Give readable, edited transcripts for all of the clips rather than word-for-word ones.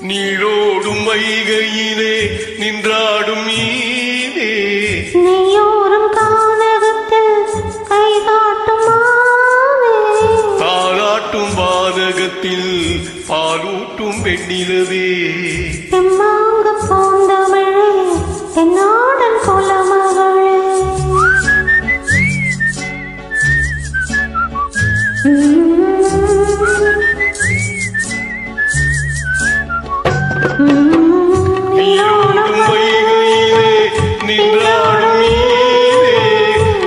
நீரோடும் வைகையிலே நின்றாடும் மீனே நீயோரும் கானகத்தில் கைகாட்டும் தாளாட்டும் வானகத்தில் பாலூட்டும் பெண்ணிலவே தெம்மாங்க போந்தமிழே தென்னாடன் குலமகளே நீரோடும் வைகையிலே நின்றாடும் மீனே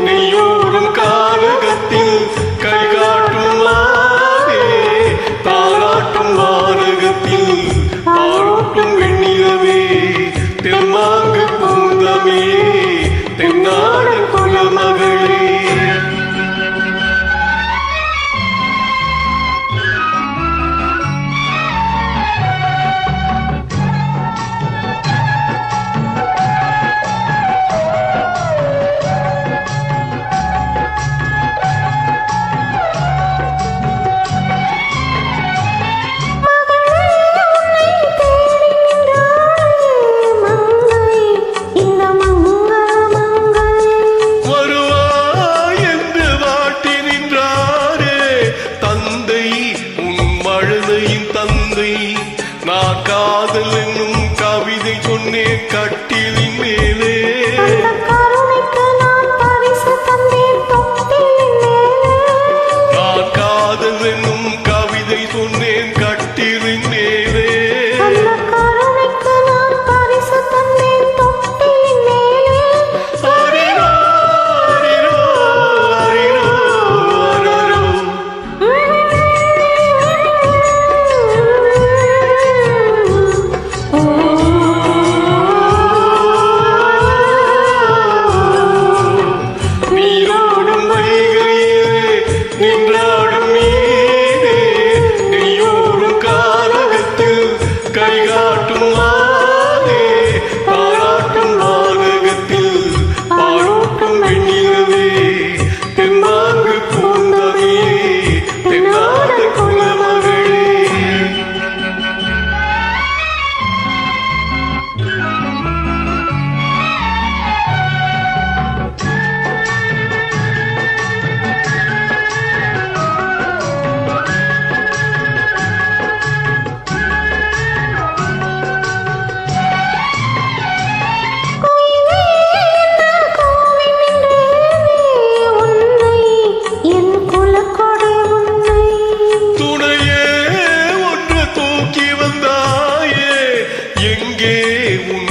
நீயோரும் கானகத்தில் கைகாட்டும் மானே தாளாட்டும் வானகத்தில் பாலூட்டும் பெண்ணிலவே தெம்மாங்கு பூந்தமே தென்னாடன் குலமகளே நான் காதல் என்னும் கவிதை சொன்னேன் கட்டிலின் மேலே நான் காதல் என்னும் கவிதை சொன்னேன் கட்டிலின் மேலே நின்றாடும் நீரே நீயோரும் கானகத்தில் கைகாட்டும் மானே பாராட்டும் வானகத்தில் பாலூட்டும் பெண்ணிலவே தென்னாங்கு பூந்தமே தென்னாடு குலமகளே எங்கே உன்